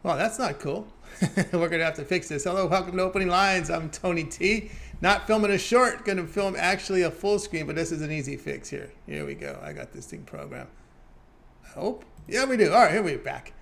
Well, that's not cool. We're going to have to fix this. Hello, welcome to Opening Lines. I'm Tony T. Not filming a short, going to film actually a full screen, but this is an easy fix here. Here we go. I got this thing programmed. I hope. Yeah, we do. All right, here we're back.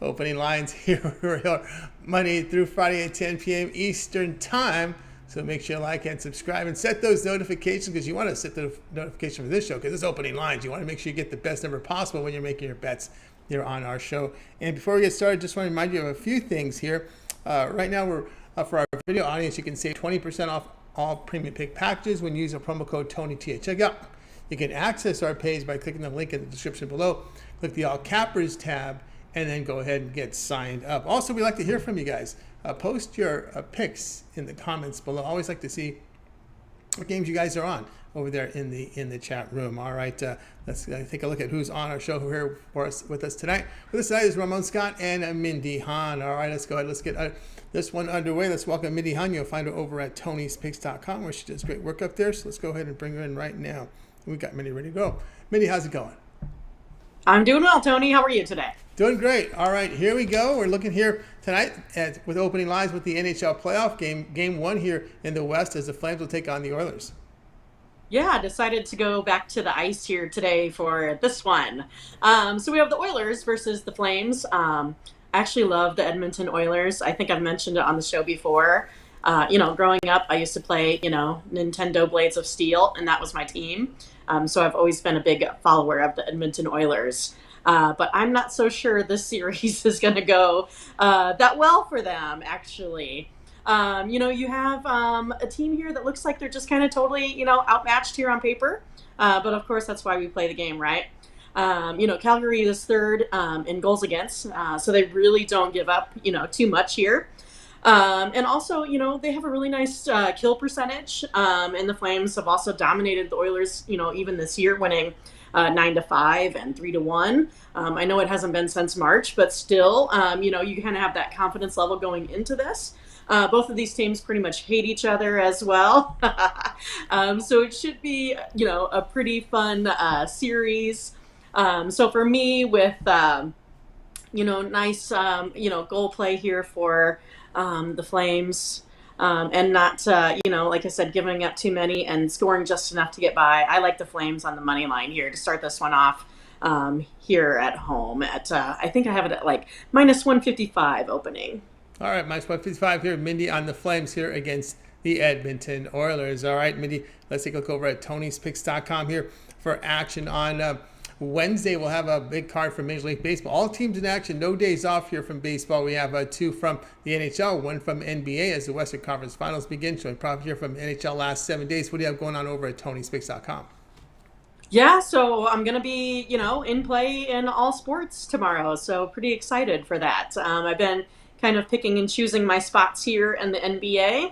Opening Lines here. We're here Monday through Friday at 10 p.m. Eastern Time. So make sure you like and subscribe and set those notifications because you want to set the notification for this show because it's Opening Lines. You want to make sure you get the best number possible when you're making your bets here on our show. And before we get started, just want to remind you of a few things here. Right now, we're for our video audience, you can save 20% off all premium pick packages when you use a promo code TonyT at checkout. You can access our page by clicking the link in the description below. Click the All Cappers tab and then go ahead and get signed up. Also, we'd like to hear from you guys. Post your picks in the comments below. Always like to see what games you guys are on over there in the chat room. All right, let's take a look at who's on our show here with us tonight. With us tonight is Ramon Scott and Mindy Han. All right, let's go ahead. Let's get this one underway. Let's welcome Mindy Han. You'll find her over at Tony'sPicks.com where she does great work up there. So let's go ahead and bring her in right now. We've got Mindy ready to go. Mindy, how's it going? I'm doing well, Tony. How are you today? Doing great. All right, here we go. We're looking here tonight with Opening Lines with the NHL playoff game one here in the West as the Flames will take on the Oilers. Yeah, I decided to go back to the ice here today for this one. So we have the Oilers versus the Flames. I actually love the Edmonton Oilers. I think I've mentioned it on the show before. Growing up, I used to play, Nintendo Blades of Steel, and that was my team. So I've always been a big follower of the Edmonton Oilers. But I'm not so sure this series is going to go that well for them, actually. You have a team here that looks like they're just kind of totally, outmatched here on paper. But of course, that's why we play the game, right? Calgary is third in goals against, so they really don't give up, too much here. And also, they have a really nice kill percentage. And the Flames have also dominated the Oilers, even this year, winning 9-5 and 3-1. I know it hasn't been since March, but still, you kind of have that confidence level going into this. Both of these teams pretty much hate each other as well. So it should be, a pretty fun series. So for me, with, nice, goal play here for the Flames, and not, like I said, giving up too many and scoring just enough to get by. I like the Flames on the money line here to start this one off here at home. I think I have it at like minus 155 opening. All right, minus 155 here. Mindy on the Flames here against the Edmonton Oilers. All right, Mindy, let's take a look over at Tony'sPicks.com here for action on Wednesday. We'll have a big card from Major League Baseball. All teams in action, no days off here from baseball. We have two from the NHL, one from NBA as the Western Conference Finals begin. Showing profit here from NHL last 7 days. What do you have going on over at Tony'sPicks.com? Yeah, so I'm going to be, in play in all sports tomorrow. So pretty excited for that. I've been kind of picking and choosing my spots here in the NBA.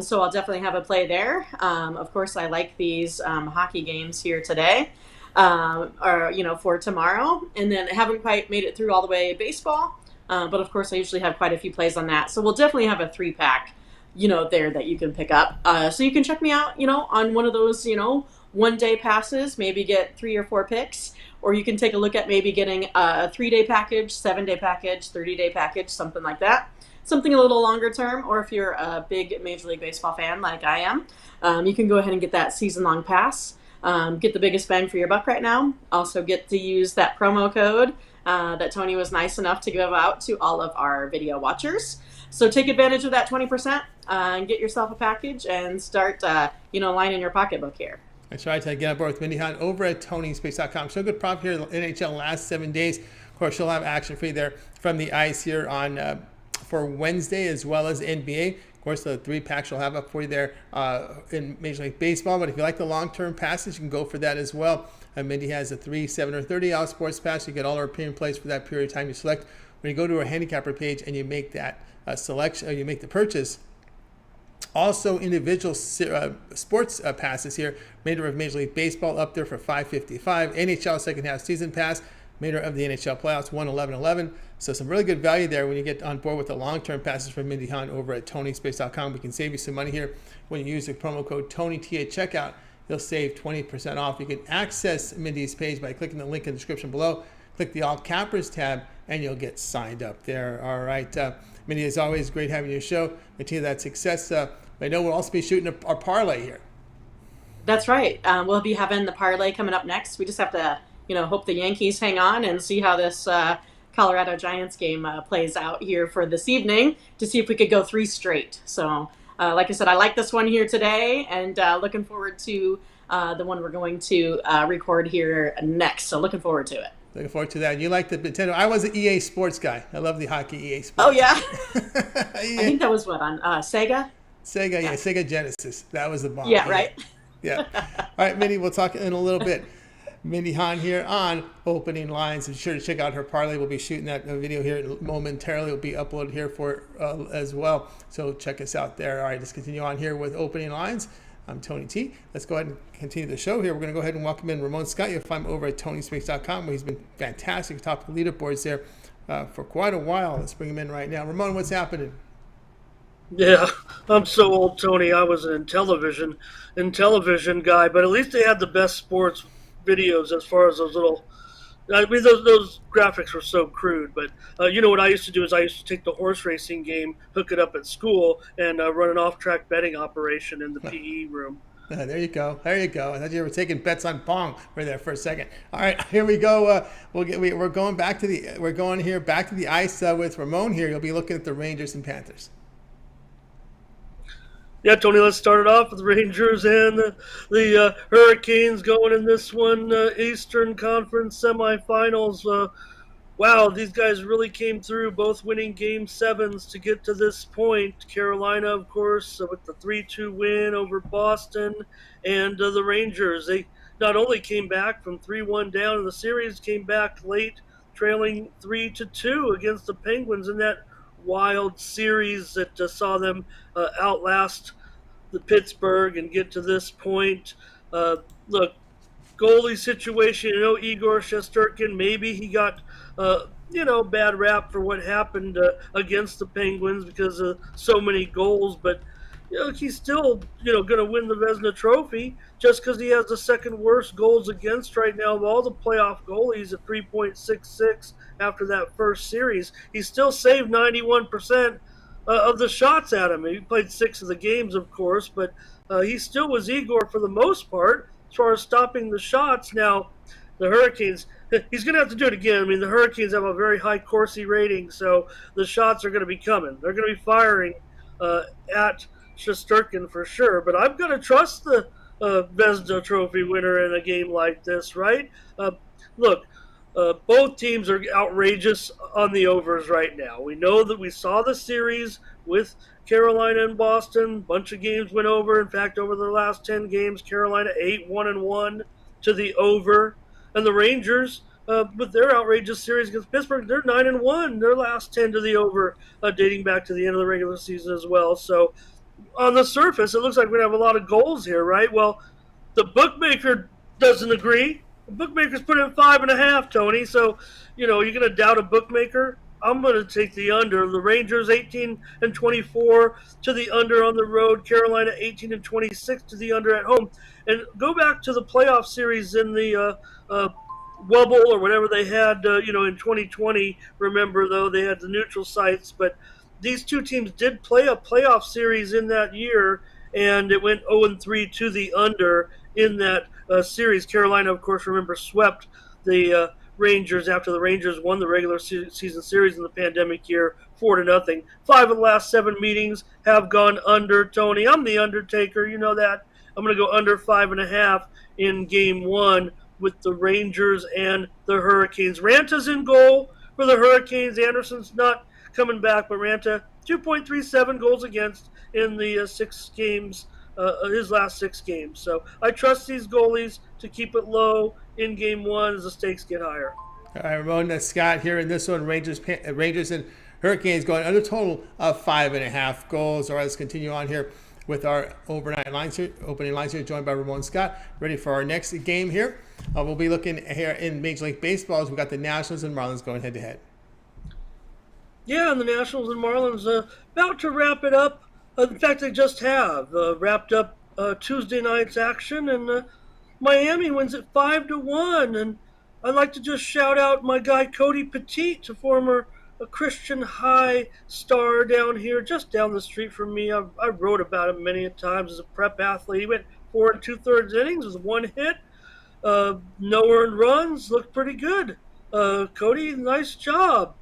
So I'll definitely have a play there. Of course, I like these hockey games here today. For tomorrow, and then I haven't quite made it through all the way baseball, but of course I usually have quite a few plays on that, so we'll definitely have a 3-pack there that you can pick up, so you can check me out on one of those 1-day passes, maybe get 3 or 4 picks, or you can take a look at maybe getting a 3-day package, 7-day package, 30-day package, something like that, something a little longer term. Or if you're a big Major League Baseball fan like I am, you can go ahead and get that season-long pass. Get the biggest bang for your buck right now. Also get to use that promo code that Tony was nice enough to give out to all of our video watchers. So take advantage of that 20% and get yourself a package and start, lining your pocketbook here. That's right. I get on board with Mindy Han over at Tony'sPicks.com. So good prop here in the NHL last 7 days. Of course, she'll have action for you there from the ice here on for Wednesday as well as NBA. Of course, the 3-pack she'll have up for you there in Major League Baseball. But if you like the long-term passes, you can go for that as well. Mindy has a 3, 7, or 30 sports pass. You get all our premium plays for that period of time you select. When you go to our handicapper page and you make that selection, or you make the purchase, also individual sports passes here, made of Major League Baseball up there for $5.55. NHL second half season pass, made of the NHL playoffs, $111.11. So some really good value there when you get on board with the long-term passes from Mindy Han over at Tony'sPicks.com. We can save you some money here when you use the promo code TonyT at checkout. You'll save 20% off. You can access Mindy's page by clicking the link in the description below. Click the All Cappers tab, and you'll get signed up there. All right. Mindy, as always, great having your show. Continue that success. I know we'll also be shooting our parlay here. That's right. We'll be having the parlay coming up next. We just have to, hope the Yankees hang on and see how this Colorado Giants game plays out here for this evening to see if we could go 3 straight. So, like I said, I like this one here today, and looking forward to the one we're going to record here next. So, looking forward to it. Looking forward to that. You like the Nintendo? I was an EA Sports guy. I love the hockey EA Sports. Oh, yeah. I think that was what, on Sega? Sega, yeah. Sega Genesis. That was the bomb. Yeah, right. Yeah. All right, Mindy, we'll talk in a little bit. Mindy Hahn here on Opening Lines. Be sure to check out her parlay. We'll be shooting that video here momentarily. It will be uploaded here for as well. So check us out there. All right, let's continue on here with Opening Lines. I'm Tony T. Let's go ahead and continue the show here. We're going to go ahead and welcome in Ramon Scott. You'll find him over at TonySpeaks.com, where he's been fantastic, top of the leaderboards there for quite a while. Let's bring him in right now. Ramon, what's happening? Yeah, I'm so old, Tony. I was an television guy, but at least they had the best sports videos as far as those little. I mean, those graphics were so crude, but what I used to do is I used to take the horse racing game, hook it up at school, and run an off-track betting operation in the PE room. There you go. There you go. I thought you were taking bets on Pong right there for a second. All right, here we go. We're going back to the ice with Ramon here. You'll be looking at the Rangers and Panthers. Yeah, Tony, let's start it off with the Rangers and the Hurricanes going in this one, Eastern Conference semifinals. Wow, these guys really came through, both winning Game 7s to get to this point. Carolina, of course, with the 3-2 win over Boston, and the Rangers. They not only came back from 3-1 down in the series, came back late, trailing 3-2 against the Penguins in that wild series that saw them outlast the Pittsburgh and get to this point. Look, goalie situation, Igor Shesterkin, maybe he got, bad rap for what happened against the Penguins because of so many goals, but he's still, going to win the Vezina Trophy just because he has the second worst goals against right now of all the playoff goalies at 3.66 after that first series. He still saved 91% of the shots at him. He played 6 of the games, of course, but he still was Igor for the most part as far as stopping the shots. Now, the Hurricanes, he's going to have to do it again. I mean, the Hurricanes have a very high Corsi rating, so the shots are going to be coming. They're going to be firing at Shesterkin for sure, but I'm going to trust the Vezina Trophy winner in a game like this, right? Look, both teams are outrageous on the overs right now. We know that we saw the series with Carolina and Boston. Bunch of games went over. In fact, over the last 10 games, Carolina 8-1-1 to the over. And the Rangers, with their outrageous series against Pittsburgh, they're 9-1. Their last 10 to the over, dating back to the end of the regular season as well. So on the surface, it looks like we're going to have a lot of goals here, right? Well, the bookmaker doesn't agree. The bookmaker's put in 5.5, Tony. So, you're going to doubt a bookmaker? I'm going to take the under. The Rangers 18-24 to the under on the road. Carolina 18-26 to the under at home. And go back to the playoff series in the Wubble or whatever they had, in 2020. Remember, though, they had the neutral sites. But these two teams did play a playoff series in that year, and it went 0-3 to the under in that series. Carolina, of course, remember, swept the Rangers after the Rangers won the regular season series in the pandemic year 4-0. 5 of the last 7 meetings have gone under, Tony. I'm the Undertaker, you know that. I'm going to go under 5.5 in Game 1 with the Rangers and the Hurricanes. Ranta's in goal for the Hurricanes. Anderson's not coming back, but Ranta, 2.37 goals against in the 6 games, his last 6 games. So I trust these goalies to keep it low in Game 1 as the stakes get higher. All right, Ramon Scott here in this one. Rangers and Hurricanes going under total of 5.5 goals. All right, let's continue on here with our opening lines here, joined by Ramon Scott. Ready for our next game here. We'll be looking here in Major League Baseball as we got the Nationals and Marlins going head-to-head. Yeah, and the Nationals and Marlins about to wrap it up. In fact, they just have wrapped up Tuesday night's action, and Miami wins it 5-1. And I'd like to just shout out my guy Cody Petit, a former Christian High star down here, just down the street from me. I wrote about him many a times as a prep athlete. He went 4 2/3 innings with 1 hit, no earned runs, looked pretty good. Cody, nice job.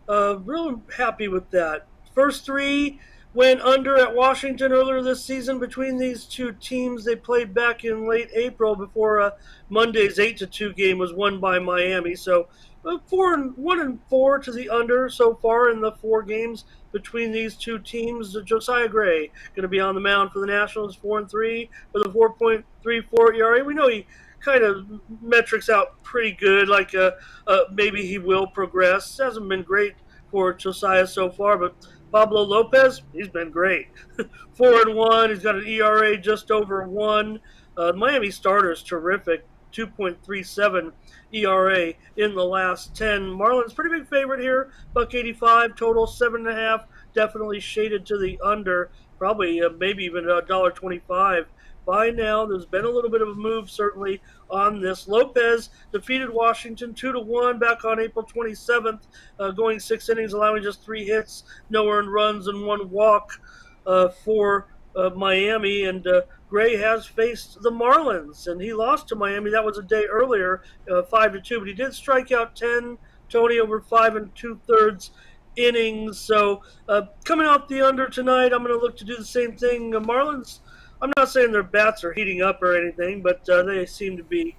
Real happy with that. First three went under at Washington earlier this season between these two teams. They played back in late April before Monday's 8-2 game was won by Miami. So 1-4 to the under so far in the 4 games between these two teams. Josiah Gray going to be on the mound for the Nationals, 4-3 with a 4.34 ERA. We know he kind of metrics out pretty good, like maybe he will progress. Hasn't been great for Josiah so far, but Pablo Lopez, he's been great. 4-1, he's got an ERA just over 1. Miami starter's terrific, 2.37 ERA in the last 10. Marlins pretty big favorite here, $1.85 total, 7.5, definitely shaded to the under, probably maybe even $1.25. By now, there's been a little bit of a move, certainly, on this. Lopez defeated Washington 2-1 back on April 27th, going 6 innings, allowing just 3 hits, no earned runs, and 1 walk for Miami. And Gray has faced the Marlins, and he lost to Miami. That was a day earlier, 5-2, but he did strike out 10, Tony, over 5 2/3 innings. So coming off the under tonight, I'm going to look to do the same thing. Marlins, I'm not saying their bats are heating up or anything, but they seem to be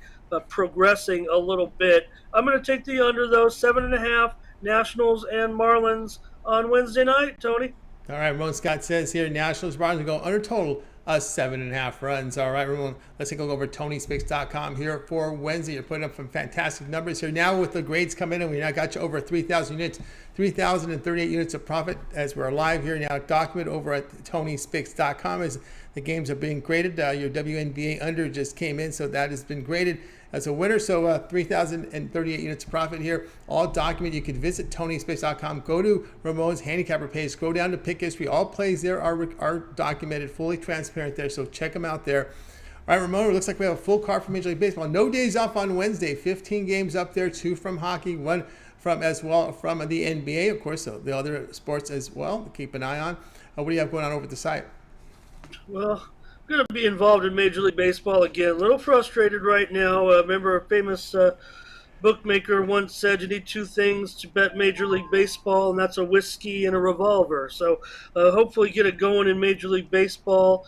progressing a little bit. I'm going to take the under, though, 7.5, Nationals and Marlins on Wednesday night, Tony. All right, Ramon Scott says here, Nationals Marlins go under total 7.5 runs. All right, Ramon, let's take a look over at TonySpicks.com here for Wednesday. You're putting up some fantastic numbers here. Now with the grades coming in, we now got you over 3,000 units, 3,038 units of profit as we're live here now. Document over at TonySpicks.com as the games are being graded. Your WNBA under just came in, so that has been graded as a winner. So 3,038 units of profit here. All document. You can visit TonySpicks.com. Go to Ramon's handicapper page. Scroll down to pick history. All plays there are documented, fully transparent there. So check them out there. All right, Ramon, it looks like we have a full card for Major League Baseball. No days off on Wednesday. 15 games up there, 2 from hockey, 1 from as well from the NBA, of course, so the other sports as well. Keep an eye on. What do you have going on over at the site? Well, I'm going to be involved in Major League Baseball again. A little frustrated right now. Remember a famous bookmaker once said you need 2 things to bet Major League Baseball, and that's a whiskey and a revolver. So hopefully get it going in Major League Baseball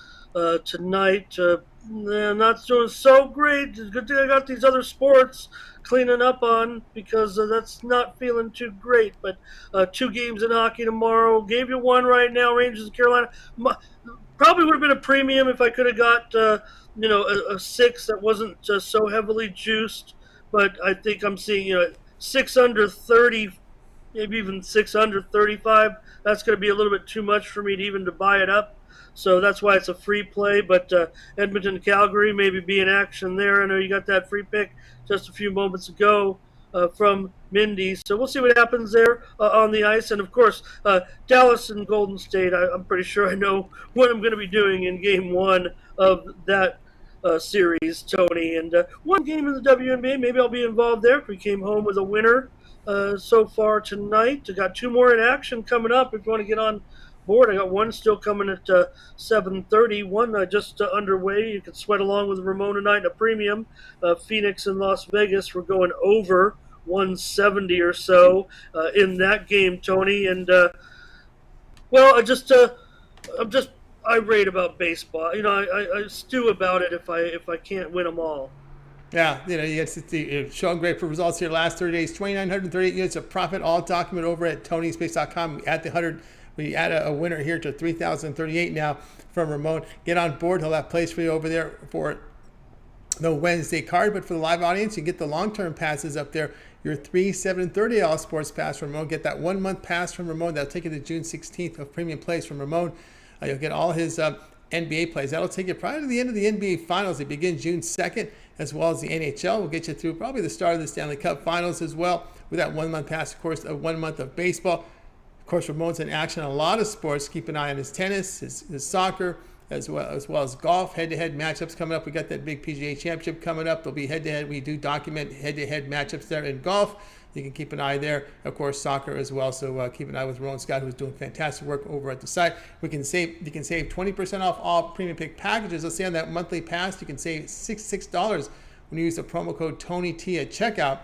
tonight. Not doing so great. Good thing I got these other sports cleaning up on because that's not feeling too great. But 2 games in hockey tomorrow. Gave you 1 right now, Rangers and Carolina. Probably would have been a premium if I could have got a 6 that wasn't so heavily juiced. But I think I'm seeing 6 under 30, maybe even 6 under 35. That's going to be a little bit too much for me to buy it up. So that's why it's a free play. But Edmonton, Calgary, maybe be in action there. I know you got that free pick just a few moments ago from Mindy. So we'll see what happens there on the ice. And, of course, Dallas and Golden State, I'm pretty sure I know what I'm going to be doing in Game 1 of that series, Tony. And 1 game in the WNBA, maybe I'll be involved there if we came home with a winner so far tonight. I got 2 more in action coming up if you want to get on board. I got 1 still coming at 7:30. 1 just underway. You can sweat along with Ramon tonight in a premium. Phoenix and Las Vegas, we're going over 170 or so in that game, Tony. And I'm just irate about baseball. I stew about it if I can't win them all. Yeah, it's showing great for results here. Last 30 days, 2,938 units of profit, all document over at TonySpace.com. At the 100. We add a winner here to 3,038 now from Ramon. Get on board. He'll have place for you over there for the Wednesday card. But for the live audience, you get the long-term passes up there. Your 3, 7, 30 All Sports pass from Ramon. Get that 1-month pass from Ramon. That'll take you to June 16th of premium plays from Ramon. You'll get all his NBA plays. That'll take you prior to the end of the NBA Finals. They begin June 2nd, as well as the NHL. We'll get you through probably the start of the Stanley Cup Finals as well with that 1-month pass, of course, 1 month of baseball. Of course, Ramon's in action on a lot of sports. Keep an eye on his tennis, his soccer, as well as golf head-to-head matchups coming up. We got that big PGA Championship coming up. There'll be head-to-head. We do document head-to-head matchups there in golf. You can keep an eye there. Of course, soccer as well. So keep an eye with Ramon Scott, who's doing fantastic work over at the site. You can save 20% off all premium pick packages. Let's say on that monthly pass, you can save $6 when you use the promo code TonyT at checkout.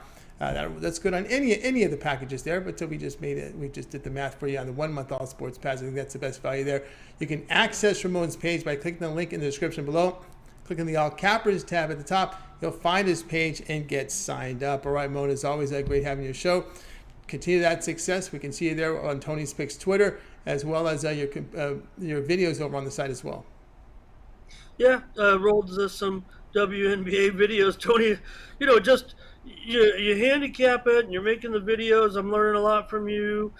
That's good on any of the packages there, but so we just did the math for you on the 1 month all sports pass. I think that's the best value there. You can access Ramon's page by clicking the link in the description below. Click on the All Cappers tab at the top. You'll find his page and get signed up. All right, Ramon, as always, great having your show. Continue that success. We can see you there on Tony's Picks Twitter, as well as your videos over on the site as well. Yeah, rolled some WNBA videos. Tony, just you handicap it and you're making the videos. I'm learning a lot from you.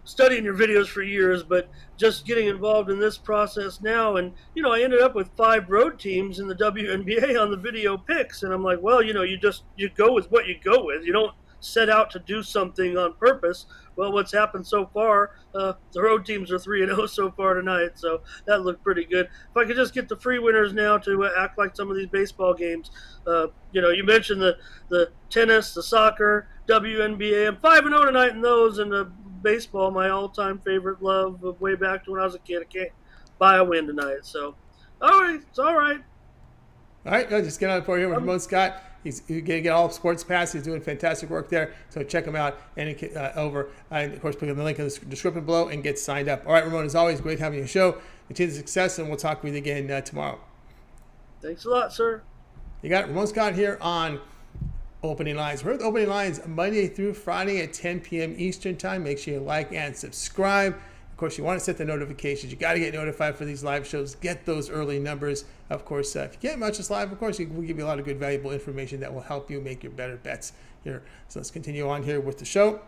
Studying your videos for years, but just getting involved in this process now. And I ended up with 5 road teams in the WNBA on the video picks, and I'm like, well, you go with what you go with. You don't set out to do something on purpose. Well, what's happened so far, the road teams are 3-0 so far tonight, so that looked pretty good. If I could just get the free winners now to act like some of these baseball games. You mentioned the tennis, the soccer, WNBA. I'm 5-0 tonight in those, and the baseball, my all-time favorite love of way back to when I was a kid. I can't buy a win tonight, so all right, it's all right. All right, just get on for here with Ramon Scott. He's going to get all of Sports Pass. He's doing fantastic work there. So check him out and and of course, click on the link in the description below and get signed up. All right, Ramon, as always, great having you on the show. Continue the success, and we'll talk with you again tomorrow. Thanks a lot, sir. You got Ramon Scott here on Opening Lines. We're at Opening Lines Monday through Friday at 10 p.m. Eastern Time. Make sure you like and subscribe. Of course, you want to set the notifications. You got to get notified for these live shows. Get those early numbers. Of course, if you can't watch us live, of course, we'll give you a lot of good, valuable information that will help you make your better bets here. So let's continue on here with the show.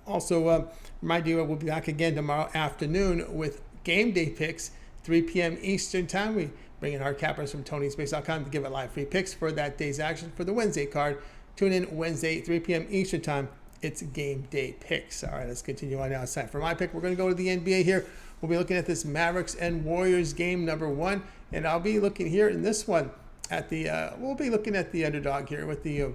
Also, remind you, we'll be back again tomorrow afternoon with game day picks, 3 p.m. Eastern Time. We bring in our cappers from TonySpace.com to give it live free picks for that day's action for the Wednesday card. Tune in Wednesday, 3 p.m. Eastern Time. It's game day picks. All right, let's continue on now. It's time for my pick. We're going to go to the NBA here. We'll be looking at this Mavericks and Warriors game number 1, and I'll be looking here in this one at the. We'll be looking at the underdog here with the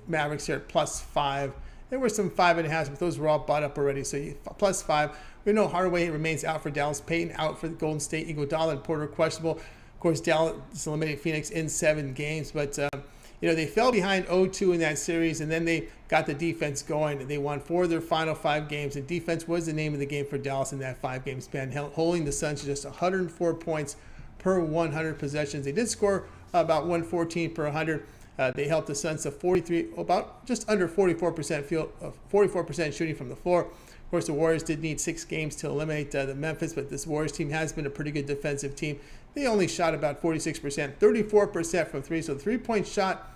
Mavericks here at +5. There were some 5.5s, but those were all bought up already. So +5. We know Hardaway remains out for Dallas. Payton out for the Golden State. Iguodala and Porter questionable. Of course, Dallas eliminated Phoenix in 7 games, but. They fell behind 0-2 in that series, and then they got the defense going. They won 4 of their final 5 games, and defense was the name of the game for Dallas in that 5-game span, holding the Suns to just 104 points per 100 possessions. They did score about 114 per 100. They helped the Suns to 43, about just under 44% shooting from the floor. Of course, the Warriors did need 6 games to eliminate the Memphis, but this Warriors team has been a pretty good defensive team. They only shot about 46%, 34% from 3, so the 3-point shot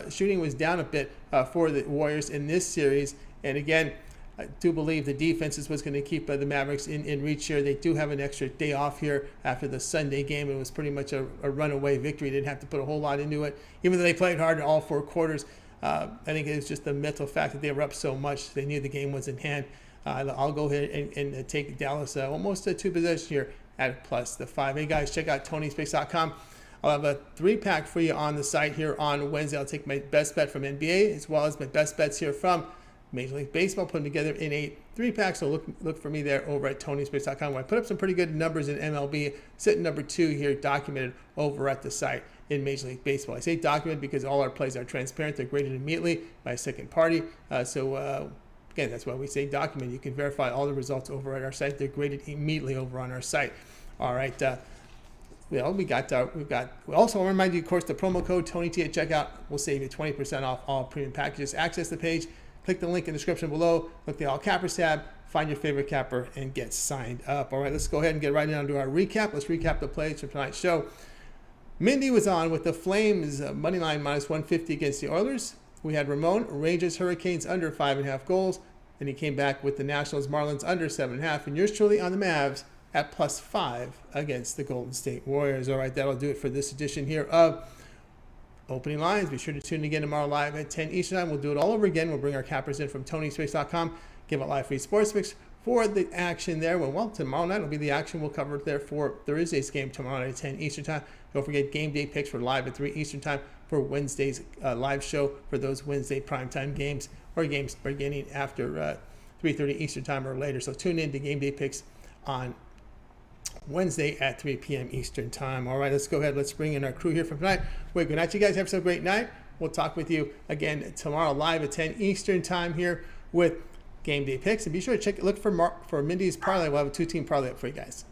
shooting was down a bit for the Warriors in this series. And again, I do believe the defense is what's going to keep the Mavericks in reach here. They do have an extra day off here after the Sunday game. It was pretty much a runaway victory. They didn't have to put a whole lot into it. Even though they played hard in all 4 quarters, I think it was just the mental fact that they were up so much. They knew the game was in hand. I'll go ahead and take Dallas almost a 2 possession here at +5. Hey guys, check out TonySpace.com. I'll have a 3-pack for you on the site here on Wednesday. I'll take my best bet from NBA as well as my best bets here from Major League Baseball, put them together in a 3-pack. So look for me there over at TonySpace.com, where I put up some pretty good numbers in MLB, sitting number 2 here, documented over at the site in Major League Baseball. I say documented because all our plays are transparent. They're graded immediately by a second party. Again, that's why we say document. You can verify all the results over at our site. They're graded immediately over on our site. All right. We also remind you, of course, the promo code TonyT at checkout will save you 20% off all premium packages. Access the page, click the link in the description below, click the All Cappers tab, find your favorite capper, and get signed up. All right, let's go ahead and get right into our recap. Let's recap the plays from tonight's show. Mindy was on with the Flames money line -150 against the Oilers. We had Ramon, Rangers, Hurricanes under 5.5 goals. Then he came back with the Nationals, Marlins under 7.5. And yours truly on the Mavs at +5 against the Golden State Warriors. All right, that'll do it for this edition here of Opening Lines. Be sure to tune in again tomorrow live at 10 Eastern Time. We'll do it all over again. We'll bring our cappers in from TonySpace.com, give out live free sports picks. for the action there. Well, tomorrow night will be the action we'll cover there for Thursday's game tomorrow night at 10 Eastern Time. Don't forget game day picks for live at 3 Eastern Time for Wednesday's live show for those Wednesday primetime games or games beginning after 3:30 Eastern Time or later. So tune in to game day picks on Wednesday at 3 p.m. Eastern Time. All right, let's go ahead. Let's bring in our crew here for tonight. Wait, good night, you guys. Have a great night. We'll talk with you again tomorrow live at 10 Eastern Time here with game day picks. And be sure to look for Mindy's parlay. We'll have a 2-team parlay up for you guys.